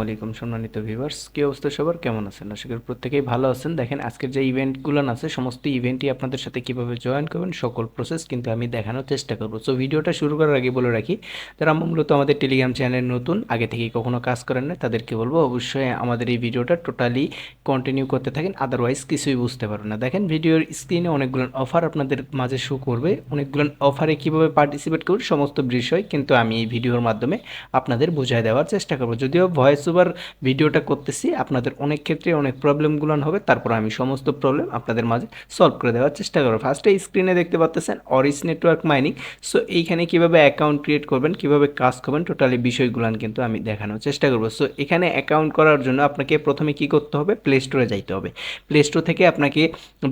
ওয়ালাইকুম সম্মানিত ভিউয়ার্স, কি অবস্থা সবার, কেমন আছেন? আশা করি প্রত্যেকেই ভালো আছেন। দেখেন আজকের যে ইভেন্টগুলো আছে সমস্ত ইভেন্টই আপনাদের সাথে কিভাবে জয়েন করবেন সকল প্রসেস কিন্তু আমি দেখানোর চেষ্টা করব। সো ভিডিওটা শুরু করার আগে বলে রাখি, যারা মূলত আমাদের টেলিগ্রাম চ্যানেল নতুন, আগে থেকেই কখনো কাজ করেন না, তাদেরকে বলবো অবশ্যই আমাদের এই ভিডিওটা টোটালি কন্টিনিউ করতে থাকেন, আদারওয়াইজ কিছুই বুঝতে পারবেন না। দেখেন ভিডিওর স্ক্রিনে অনেকগুলো অফার আপনাদের মাঝে শো করবে, অনেকগুলো অফারে কিভাবে পার্টিসিপেট করবেন সমস্ত বিষয় কিন্তু আমি এই ভিডিওর মাধ্যমে আপনাদের বুঝিয়ে দেওয়ার চেষ্টা করব। যদিও ভয়েস ওভার ভিডিওটা করতেছি, আপনাদের অনেক ক্ষেত্রে অনেক প্রবলেমগুলো হবে, তারপর আমি সমস্ত প্রবলেম আপনাদের মাঝে সলভ করে দেওয়ার চেষ্টা করব। ফার্স্টে স্ক্রিনে দেখতে পাচ্ছেন অরিস নেটওয়ার্ক মাইনিং। সো এইখানে কিভাবে অ্যাকাউন্ট ক্রিয়েট করবেন, কিভাবে কাজ করবেন, টোটালি বিষয়গুলো কিন্তু আমি দেখানোর চেষ্টা করব। সো এখানে অ্যাকাউন্ট করার জন্য আপনাকে প্রথমে কি করতে হবে, প্লে স্টোরে যাইতে হবে। প্লে স্টোর থেকে আপনাকে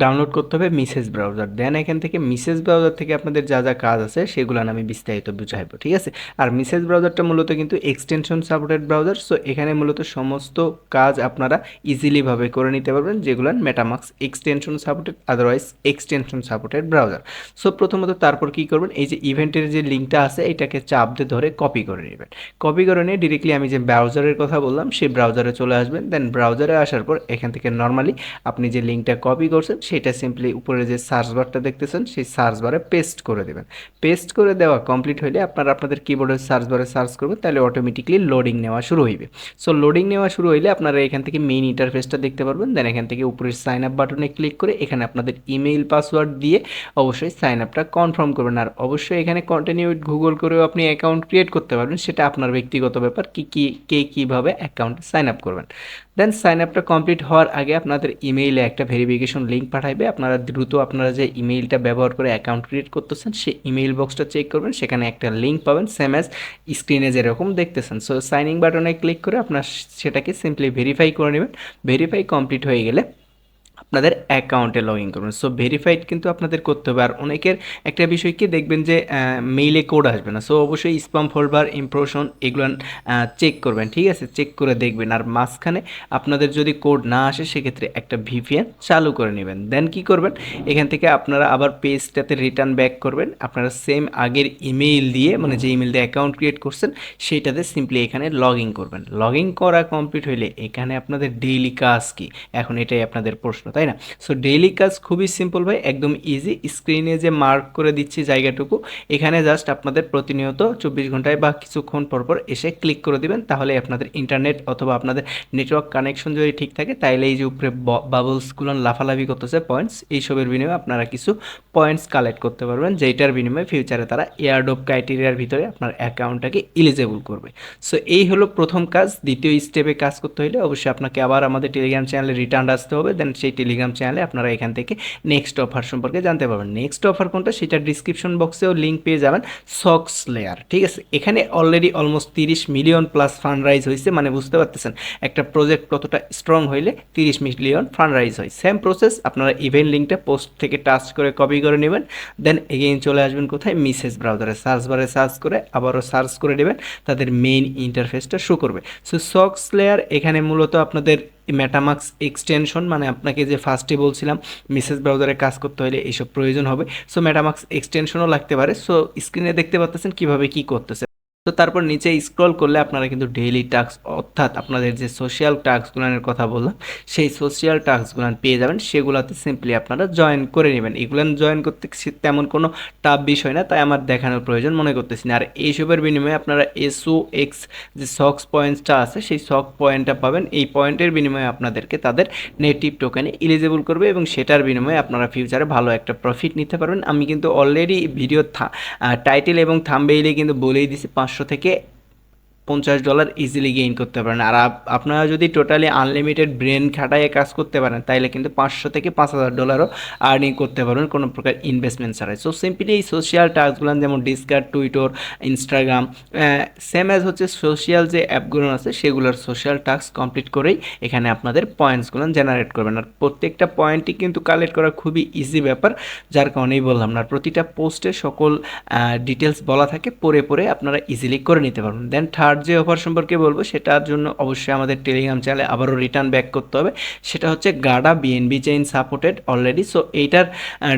ডাউনলোড করতে হবে মিসেস ব্রাউজার। দেন এখান থেকে মিসেস ব্রাউজার থেকে আপনাদের যা যা কাজ আছে সেগুলো আমি বিস্তারিত বুঝাইবো, ঠিক আছে? আর মিসেস ব্রাউজারটা মূলত কিন্তু এক্সটেনশন সাপোর্টেড ব্রাউজার। সো এখানে মূলত সমস্ত কাজ আপনারা ইজিলিভাবে করে নিতে পারবেন, যেগুলো MetaMask extension supported, otherwise extension supported browser. So প্রথমত তারপর কি করবেন, এই যে ইভেন্টের যে লিঙ্কটা আছে এটাকে চাপ দিয়ে ধরে কপি করে নেবেন। কপি করে নিয়ে ডিরেক্টলি আমি যে ব্রাউজারের কথা বললাম সেই ব্রাউজারে চলে আসবেন। দেন ব্রাউজারে আসার পর এখান থেকে নর্মালি আপনি যে লিঙ্কটা কপি করছেন সেটা সিম্পলি উপরে যে সার্চ বারটা দেখতেছেন সেই সার্চ বারে পেস্ট করে দেবেন। পেস্ট করে দেওয়া কমপ্লিট হলে আপনারা আপনাদের কিবোর্ডের সার্চ বারে সার্চ করবেন, তাহলে অটোমেটিকলি লোডিং নেওয়া শুরু হইবে। সো লোডিং নেওয়া শুরু হইলে আপনারা এখান থেকে মেইন ইন্টারফেসটা দেখতে পারবেন। দেন এখান থেকে উপরের সাইন আপ বাটনে ক্লিক করে এখানে আপনাদের ইমেইল পাসওয়ার্ড দিয়ে অবশ্যই সাইন আপটা কনফার্ম করবেন। আর অবশ্যই এখানে কন্টিনিউ উইথ গুগল করেও আপনি অ্যাকাউন্ট ক্রিয়েট করতে পারবেন, সেটা আপনার ব্যক্তিগত ব্যাপার, কে কীভাবে অ্যাকাউন্টে সাইন আপ করবেন। দেন সাইন আপটা কমপ্লিট হওয়ার আগে আপনাদের ইমেইলে একটা ভেরিফিকেশন লিঙ্ক পাঠাইবে। আপনারা দ্রুত আপনারা যে ইমেইলটা ব্যবহার করে অ্যাকাউন্ট ক্রিয়েট করতেছেন সেই ইমেইল বক্সটা চেক করবেন, সেখানে একটা লিঙ্ক পাবেন সেম অ্যাজ স্ক্রিনে যেরকম দেখতেছেন। সো সাইনিং বাটনে ক্লিক করে আপনার সেটাকে সিম্পলি ভেরিফাই করে নেবেন। ভেরিফাই কমপ্লিট হয়ে গেলে আপনাদের অ্যাকাউন্টে লগ ইন করবেন। সো ভেরিফাইড কিন্তু আপনাদের করতে হবে। আর অনেকের একটা বিষয় কি দেখবেন যে মেইলে কোড আসবে না, সো অবশ্যই স্প্যাম ফোল্ডার ইমপ্রেশন এগুলো চেক করবেন, ঠিক আছে? চেক করে দেখবেন। আর মাঝখানে আপনাদের যদি কোড না আসে সেক্ষেত্রে একটা ভিপিএন চালু করে নেবেন। দেন কি করবেন, এখান থেকে আপনারা আবার পেজটাতে রিটার্ন ব্যাক করবেন। আপনারা সেম আগের ইমেইল দিয়ে, মানে যে ইমেইল দিয়ে অ্যাকাউন্ট ক্রিয়েট করছেন সেইটাতে সিম্পলি এখানে লগ ইন করবেন। লগ ইন করা কমপ্লিট হইলে এখানে আপনাদের ডেইলি কাজ কি, এখন এটাই আপনাদের প্রশ্ন, তাই না? সো ডেইলি কাজ খুবই সিম্পল ভাই, একদম ইজি। স্ক্রিনে যে মার্ক করে দিচ্ছি জায়গাটুকু, এখানে জাস্ট আপনাদের প্রতিনিয়ত 24 ঘন্টায় বা কিছুক্ষণ পরপর এসে ক্লিক করে দিবেন, তাহলে আপনাদের ইন্টারনেট অথবা আপনাদের নেটওয়ার্ক কানেকশন যদি ঠিক থাকে, তাইলে এই যে উপরে বাবলসগুলো লাফালাফি করতেছে পয়েন্টস, এইসবের বিনিময়ে আপনারা কিছু পয়েন্টস কালেক্ট করতে পারবেন, যেটার বিনিময়ে ফিউচারে তারা এয়ারড্রপ ক্রাইটেরিয়ার ভিতরে আপনার অ্যাকাউন্টটাকে ইলিজেবল করবে। সো এই হলো প্রথম কাজ। দ্বিতীয় স্টেপে কাজ করতে হলে অবশ্যই আপনাকে আবার আমাদের টেলিগ্রাম চ্যানেলে রিটার্ন আসতে হবে। দেন সেই টেলিগ্রাম চ্যানেলে আপনারা এখান থেকে নেক্সট অফার সম্পর্কে জানতে পারবেন। নেক্সট অফার কোনটা সেটা ডিসক্রিপশন বক্সেও লিঙ্ক পেয়ে যাবেন, সক্স লেয়ার, ঠিক আছে? এখানে already almost 30 million plus fund rise হয়েছে, মানে বুঝতে পারতেছেন একটা প্রজেক্ট কতটা স্ট্রং হইলে 30 মিলিয়ন ফান্ড রাইজ হয়। সেম প্রসেস, আপনারা ইভেন্ট লিঙ্কটা পোস্ট থেকে টাচ করে কপি করে নেবেন। দেন এগেইন চলে আসবেন কোথায়, মিসেস ব্রাউজারে সার্চ বারে সার্চ করে আবারও সার্চ করে নেবেন, তাদের মেইন ইন্টারফেসটা শো করবে। সো সক্স লেয়ার এখানে মূলত আপনাদের মেটামাক্স এক্সটেনশন, মানে আপনাকে যে ফার্স্টে বলছিলাম মিসেস ব্রাউজারে কাজ করতে হলে এইসব প্রয়োজন হবে। সো মেটামাক্স এক্সটেনশনও লাগতে পারে। সো স্ক্রিনে দেখতে পাচ্ছেন কীভাবে কী করতেছে। তো তারপর নিচে স্ক্রল করলে আপনারা কিন্তু ডেইলি টাস্ক, অর্থাৎ আপনাদের যে সোশ্যাল টাস্কগুলোর কথা বললাম সেই সোশ্যাল টাস্কগুলো পেয়ে যাবেন, সেগুলোতে সিম্পলি আপনারা জয়েন করে নেবেন। এগুলো জয়েন করতে তেমন কোনো টাফ বিষয় না, তাই আমার দেখানোর প্রয়োজন মনে করতেছি না। আর এইসবের বিনিময়ে আপনারা SOX যে সক্স পয়েন্টসটা আছে সেই সক্স পয়েন্টটা পাবেন। এই পয়েন্টের বিনিময়ে আপনাদেরকে তাদের নেটিভ টোকেনে এলিজেবল করবে এবং সেটার বিনিময়ে আপনারা ফিউচারে ভালো একটা প্রফিট নিতে পারবেন। আমি কিন্তু অলরেডি ভিডিও টাইটেল এবং থাম্বনেইলে কিন্তু বলেই দিছি $500 থেকে $50 ইজিলি গেইন করতে পারেন। আর আপনারা যদি টোটালি আনলিমিটেড ব্রেন খাটাইয়ে কাজ করতে পারেন তাহলে কিন্তু $500 থেকে $5000 আর্নিং করতে পারবেন কোনো প্রকার ইনভেস্টমেন্ট ছাড়াই। সো সিম্পলি এই সোশ্যাল টাস্কগুলো যেমন discard, Twitter, Instagram, same as হচ্ছে সোশ্যাল যে অ্যাপগুলো আছে সেগুলোর সোশ্যাল টাস্ক কমপ্লিট করেই এখানে আপনাদের পয়েন্টসগুলো জেনারেট করবেন। আর প্রত্যেকটা পয়েন্টই কিন্তু কালেক্ট করা খুবই ইজি ব্যাপার, যার কারণেই বললাম না, প্রতিটা পোস্টে সকল ডিটেলস বলা থাকে, পড়ে পড়ে আপনারা ইজিলি করে নিতে পারবেন। দেন থার্ড থার্ড যে অফার সম্পর্কে বলবো সেটার জন্য অবশ্যই আমাদের টেলিগ্রাম চ্যানেলে আবারও রিটার্ন ব্যাক করতে হবে। সেটা হচ্ছে গাডা BNB chain supported already. So এইটার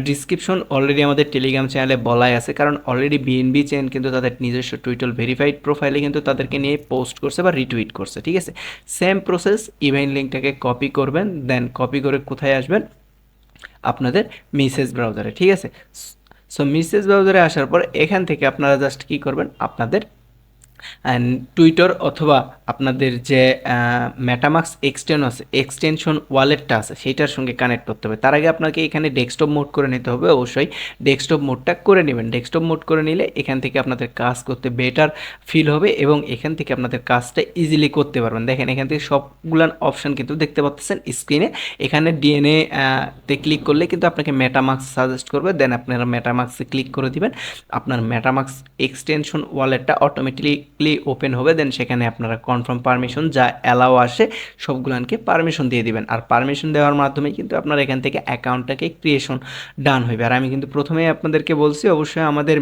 ডিসক্রিপশন অলরেডি আমাদের টেলিগ্রাম চ্যানেলে বলাই আছে, কারণ অলরেডি বিএনবি চেইন কিন্তু তাদের নিজস্ব টুইটার ভেরিফাইড প্রোফাইলে কিন্তু তাদেরকে নিয়ে পোস্ট করছে বা রিটুইট করছে, ঠিক আছে। সেম প্রসেস, ইভেন্ট লিঙ্কটাকে কপি করবেন, দেন কপি করে কোথায় আসবেন, আপনাদের মেসেজ ব্রাউজারে, ঠিক আছে। সো মেসেজ ব্রাউজারে আসার পর এখান থেকে আপনারা জাস্ট কী করবেন, আপনাদের টুইটার অথবা আপনাদের যে মেটামাক্স এক্সটেনশন ওয়ালেটটা আছে সেইটার সঙ্গে কানেক্ট করতে হবে। তার আগে আপনাকে এখানে ডেস্কটপ মোড করে নিতে হবে, অবশ্যই ডেস্কটপ মোডটা করে নেবেন। ডেস্কটপ মোড করে নিলে এখান থেকে আপনাদের কাজ করতে বেটার ফিল হবে এবং এখান থেকে আপনাদের কাজটা ইজিলি করতে পারবেন। দেখেন এখান থেকে সবগুলান অপশান কিন্তু দেখতে পাচ্ছেন স্ক্রিনে। এখানে ডিএনএ তে ক্লিক করলে কিন্তু আপনাকে মেটামাক্স সাজেস্ট করবে, দেন আপনারা মেটামাক্সে ক্লিক করে দিবেন। আপনার মেটামাক্স এক্সটেনশন ওয়ালেটটা অটোমেটিকলি ওপেন হবে, দেন সেখানে আপনারা কনফার্ম পারমিশন যা অ্যালাও আসে সবগুলানকে পারমিশন দিয়ে দিবেন। আর পারমিশন দেওয়ার মাধ্যমে কিন্তু আপনার এখান থেকে অ্যাকাউন্টটাকে ক্রিয়েশন ডান হইবে। আর আমি কিন্তু প্রথমেই আপনাদেরকে বলছি অবশ্যই আমাদের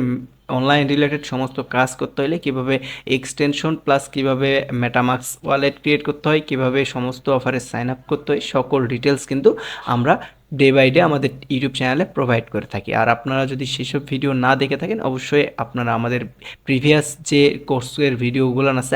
অনলাইন রিলেটেড সমস্ত কাজ করতে হলে কীভাবে এক্সটেনশন প্লাস কীভাবে মেটামাক্স ওয়ালেট ক্রিয়েট করতে হয়, কীভাবে সমস্ত অফারে সাইন আপ করতে হয়, সকল ডিটেলস কিন্তু আমরা ডে বাই ডে আমাদের ইউটিউব চ্যানেলে প্রোভাইড করে থাকি। আর আপনারা যদি সেসব ভিডিও না দেখে থাকেন অবশ্যই আপনারা আমাদের প্রিভিয়াস যে কোর্সের ভিডিওগুলো আছে,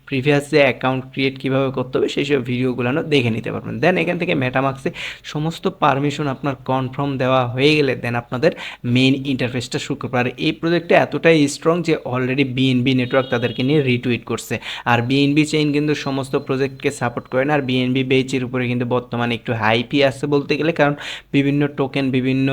প্রিভিয়াস যে অ্যাকাউন্ট ক্রিয়েট কীভাবে করতে হবে সেই সব ভিডিওগুলো দেখে নিতে পারবেন। দেন এখান থেকে মেটামাক্সে সমস্ত পারমিশন আপনার কনফার্ম দেওয়া হয়ে গেলে দেন আপনাদের মেইন ইন্টারফেসটা শুরু করবে। আর এই প্রজেক্টটা এতটাই স্ট্রং যে অলরেডি বিএনবি নেটওয়ার্ক তাদেরকে নিয়ে রিটুইট করছে। আর বিএনবি চেইন কিন্তু সমস্ত প্রজেক্টকে সাপোর্ট করে না, আর বিএনবি বেচের উপরে কিন্তু বর্তমানে একটু হাইপই আছে বলতে গেলে, কারণ বিভিন্ন টোকেন, বিভিন্ন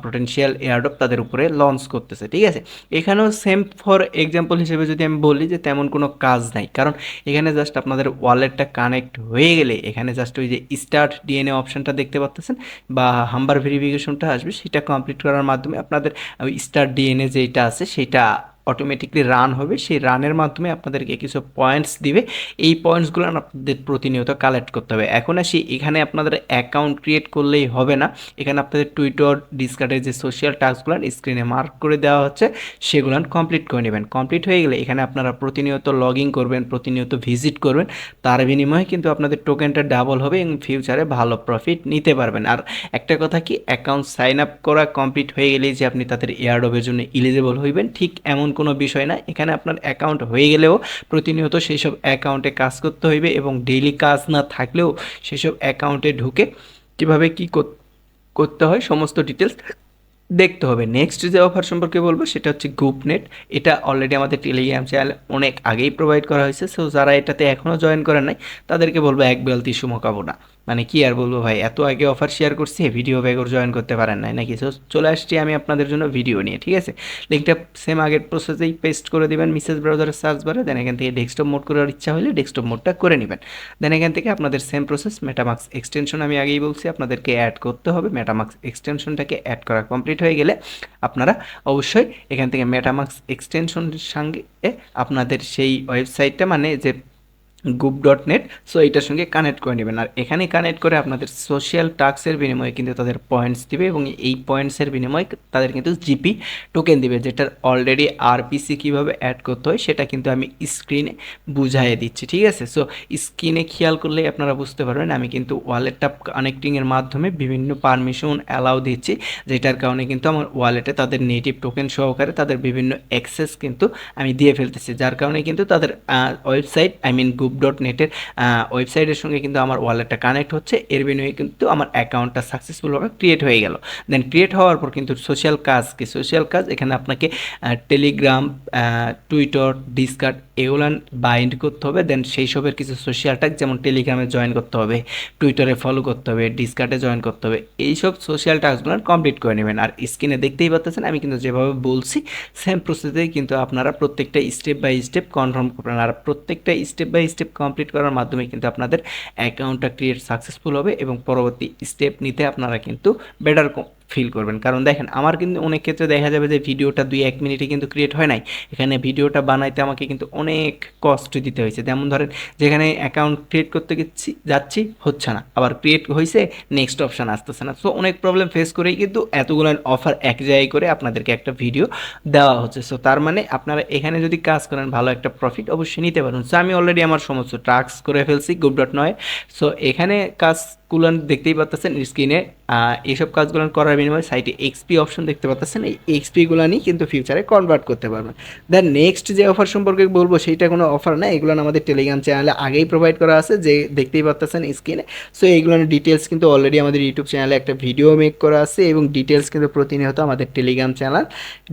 পোটেনশিয়াল এয়ারড্রপ তাদের উপরে লঞ্চ করতেছে, ঠিক আছে। এখানেও সেম ফর এক্সাম্পল হিসেবে যদি আমি বলি যে তেমন কোনো কাজ নাই, কারণ এখানে জাস্ট আপনাদের ওয়ালেটটা কানেক্ট হয়ে গেলে এখানে জাস্ট ওই যে স্টার্ট ডিএনএ অপশানটা দেখতে পাচ্ছেন বা হাম্বার ভেরিফিকেশনটা আসবে, সেটা কমপ্লিট করার মাধ্যমে আপনাদের ওই স্টার্ট ডিএনএ যেটা আছে সেটা অটোমেটিকলি রান হবে। সেই রানের মাধ্যমে আপনাদেরকে কিছু পয়েন্টস দিবে, এই পয়েন্টসগুলো আপনাদের প্রতিনিয়ত কালেক্ট করতে হবে। এখন আসি এখানে আপনাদের অ্যাকাউন্ট ক্রিয়েট করলেই হবে না, এখানে আপনাদের টুইটার ডিসকার্ডের যে সোশ্যাল টাস্কগুলো স্ক্রিনে মার্ক করে দেওয়া হচ্ছে সেগুলো কমপ্লিট করে নেবেন। কমপ্লিট হয়ে গেলে এখানে আপনারা প্রতিনিয়ত লগ ইন করবেন, প্রতিনিয়ত ভিজিট করবেন, তার বিনিময়ে কিন্তু আপনাদের টোকেনটা ডাবল হবে এবং ফিউচারে ভালো প্রফিট নিতে পারবেন। আর একটা কথা কি, অ্যাকাউন্ট সাইন আপ করা কমপ্লিট হয়ে গেলেই যে আপনি তাদের এয়ারড্রপের জন্য এলিজিবল হইবেন ঠিক এমন কোনো বিষয় না। এখানে আপনার অ্যাকাউন্ট হয়ে গেলেও প্রতিনিয়ত সেই সব অ্যাকাউন্টে কাজ করতে হইবে এবং ডেইলি কাজ না থাকলেও সেসব অ্যাকাউন্টে ঢুকে কীভাবে কী করতে হয় সমস্ত ডিটেলস দেখতে হবে। নেক্সট যে অফার সম্পর্কে বলবো সেটা হচ্ছে গ্রুপনেট। এটা অলরেডি আমাদের টেলিগ্রাম চ্যানেল অনেক আগেই প্রোভাইড করা হয়েছে। সো যারা এটাতে এখনও জয়েন করেন নাই তাদেরকে বলবো এক বেলতি সুমকাবো না, মানে কি আর বলবো ভাই, এত আগে অফার শেয়ার করছি ভিডিও ব্যাগর জয়েন করতে পারেন নাই নাকি। সো চলে আসছি আমি আপনাদের জন্য ভিডিও নিয়ে, ঠিক আছে। লিঙ্কটা সেম আগের প্রসেসেই পেস্ট করে দেবেন মেসেজ ব্রাউজারের সার্চ বারে, দেন এখান থেকে ডেস্কটপ মোড করার ইচ্ছা হলে ডেস্কটপ মোডটা করে নেবেন। দেন এখান থেকে আপনাদের সেম প্রসেস মেটামাক্স এক্সটেনশন আমি আগেই বলছি আপনাদেরকে অ্যাড করতে হবে। মেটামাক্স এক্সটেনশনটাকে অ্যাড করা কমপ্লিট হয়ে গেলে আপনারা অবশ্যই এখান থেকে মেটামাক্স এক্সটেনশনের সঙ্গে আপনাদের সেই ওয়েবসাইটটা মানে যে group.net, সো এইটার সঙ্গে কানেক্ট করে নেবেন। আর এখানে কানেক্ট করে আপনাদের সোশ্যাল টাস্কের বিনিময়ে কিন্তু তাদের পয়েন্টস দিবে এবং এই পয়েন্টসের বিনিময়ে তাদের কিন্তু জিপি টোকেন দিবে, যেটার অলরেডি আরপিসি কীভাবে অ্যাড করতে হয় সেটা কিন্তু আমি স্ক্রিনে বুঝাইয়ে দিচ্ছি, ঠিক আছে। সো স্ক্রিনে খেয়াল করলেই আপনারা বুঝতে পারবেন আমি কিন্তু ওয়ালেটটা কানেক্টিংয়ের মাধ্যমে বিভিন্ন পারমিশন অ্যালাউ দিচ্ছি, যেটার কারণে কিন্তু আমার ওয়ালেটে তাদের নেটিভ টোকেন সহকারে তাদের বিভিন্ন অ্যাক্সেস কিন্তু আমি দিয়ে ফেলতেছি, যার কারণে কিন্তু তাদের ওয়েবসাইট group.net-এর ওয়েবসাইটের সঙ্গে কিন্তু আমার ওয়ালেটটা কানেক্ট হচ্ছে। এর বিনিময়ে কিন্তু আমার অ্যাকাউন্টটা সাকসেসফুলভাবে ক্রিয়েট হয়ে গেল। দেন ক্রিয়েট হওয়ার পর কিন্তু সোশ্যাল কাজ এখানে আপনাকে টেলিগ্রাম, টুইটার, ডিসকার্ড এগুলো বাইন্ড করতে হবে। দেন সেই সবের কিছু সোশ্যাল ট্যাগ যেমন টেলিগ্রামে জয়েন করতে হবে, টুইটারে ফলো করতে হবে, ডিসকার্ডে জয়েন করতে হবে, এইসব সোশ্যাল টাস্কগুলো কমপ্লিট করে নেবেন। আর স্ক্রিনে দেখতেই পাচ্ছেন আমি কিন্তু যেভাবে বলছি সেম প্রসেসেই কিন্তু আপনারা প্রত্যেকটা স্টেপ বাই স্টেপ কনফার্ম করবেন। আর প্রত্যেকটা স্টেপ বাই স্টেপ কমপ্লিট করার মাধ্যমে কিন্তু আপনাদের অ্যাকাউন্টটা ক্রিয়েট সাকসেসফুল হবে এবং পরবর্তী স্টেপ নিতে আপনারা কিন্তু বেটার ফিল করবেন। কারণ দেখেন আমার কিন্তু অনেক ক্ষেত্রে দেখা যাবে যে ভিডিওটা 2-1 মিনিটে কিন্তু ক্রিয়েট হয় নাই। এখানে ভিডিওটা বানাইতে আমাকে কিন্তু অনেক কষ্ট দিতে হয়েছে। যেমন ধরেন যেখানে অ্যাকাউন্ট ক্রিয়েট করতে যাচ্ছি হচ্ছে না, আবার ক্রিয়েট হয়েছে নেক্সট অপশান আসতেছে না। সো অনেক প্রবলেম ফেস করেই কিন্তু এতগুলো অফার এক জায়গায় করে আপনাদেরকে একটা ভিডিও দেওয়া হচ্ছে। সো তার মানে আপনারা এখানে যদি কাজ করেন ভালো একটা প্রফিট অবশ্যই নিতে পারেন। সো আমি অলরেডি আমার সমস্ত টাস্ক করে ফেলছি group.9। সো এখানে কাজগুলো দেখতেই পাচ্ছেন স্ক্রিনে, এইসব কাজগুলো করার বিনিময়ে সাইটে এক্সপি অপশন দেখতে পাচ্ছেন, এই এক্সপিগুলো নিয়ে কিন্তু ফিউচারে কনভার্ট করতে পারবেন। দেন নেক্সট যে অফার সম্পর্কে বলবো সেইটা কোনো অফার না, এগুলো আমাদের টেলিগ্রাম চ্যানেলে আগেই প্রোভাইড করা আছে, যে দেখতেই পাচ্ছেন স্ক্রিনে। সো এইগুলোর ডিটেলস কিন্তু অলরেডি আমাদের ইউটিউব চ্যানেলে একটা ভিডিও মেক করা আছে, এবং ডিটেলস কিন্তু প্রতিনিয়ত আমাদের Telegram channel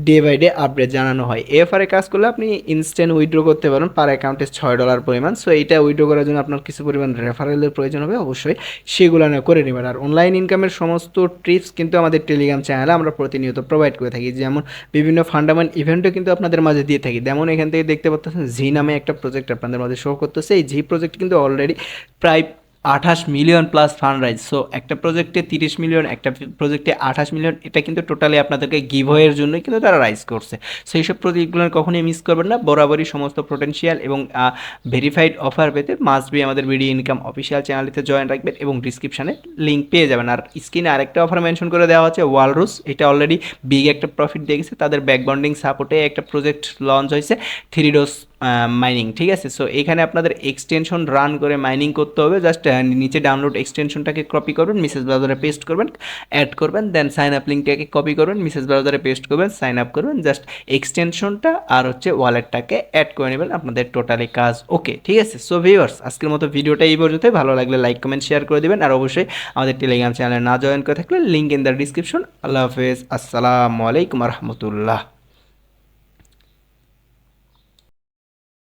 day by day update জানানো হয়। এই অফারে কাজ করলে আপনি ইনস্ট্যান্ট উইথড্র করতে পারেন পার অ্যাকাউন্টে $6 পরিমাণ। সো এইটা উইথড্র করার জন্য আপনার কিছু পরিমাণ রেফারেলের প্রয়োজন হবে, অবশ্যই সেগুলো না করে নেবেন। আর অনলাইন ইনকামের সমস্ত টিপস কিন্তু আমাদের টেলিগ্রাম চ্যানেলে আমরা প্রতিনিয়ত প্রোভাইড করে থাকি, যেমন বিভিন্ন ফান্ডামেন্টাল ইভেন্টও কিন্তু আপনাদের মাঝে দিয়ে থাকি। যেমন এখান থেকে দেখতে পাচ্ছেন জি নামে একটা প্রজেক্ট আপনাদের মাঝে শো করতেছে। এই জি প্রজেক্ট কিন্তু অলরেডি প্রায় 28 million plus fund rise. So একটা প্রজেক্টে 30 মিলিয়ন, একটা প্রজেক্টে 28 মিলিয়ন, এটা কিন্তু টোটালি আপনাদেরকে গিভওয়ের জন্যই কিন্তু তারা রাইজ করছে। সো এইসব প্রজেক্টগুলো কখনোই মিস করবেন না। বরাবরই সমস্ত পোটেনশিয়াল এবং ভেরিফাইড অফার পেতে মাস্ট বি আমাদের বিডি ইনকাম অফিসিয়াল চ্যানেলটিতে জয়েন রাখবেন, এবং ডিসক্রিপশানে লিঙ্ক পেয়ে যাবেন। আর স্ক্রিনে আরেকটা অফার মেনশন করে দেওয়া হচ্ছে ওয়ালরুস, এটা অলরেডি বিগ একটা প্রফিট দেখেছে, তাদের ব্যাকবন্ডিং সাপোর্টে একটা প্রজেক্ট লঞ্চ হয়েছে 3DOS মাইনিং, ঠিক আছে। সো এখানে আপনাদের এক্সটেনশন রান করে মাইনিং করতে হবে। জাস্ট নিচে ডাউনলোড এক্সটেনশনটাকে কপি করবেন, মেসেজ ব্রাউজারে পেস্ট করবেন, অ্যাড করবেন, দেন সাইন আপ লিঙ্কটাকে কপি করবেন, মেসেজ ব্রাউজারে পেস্ট করবেন, সাইন আপ করবেন, জাস্ট এক্সটেনশনটা আর হচ্ছে ওয়ালেটটাকে অ্যাড করে নেবেন, আপনাদের টোটালি কাজ ওকে, ঠিক আছে। সো ভিউয়ার্স, আজকের মতো ভিডিওটা এই পর্যন্তই। ভালো লাগলে লাইক কমেন্ট শেয়ার করে দেবেন, আর অবশ্যই আমাদের টেলিগ্রাম চ্যানেলে না জয়েন করে থাকলে লিঙ্ক ইন দ্য ডিসক্রিপশন। আল্লাহ হাফেজ, আসসালামু আলাইকুম রহমতুল্লাহ।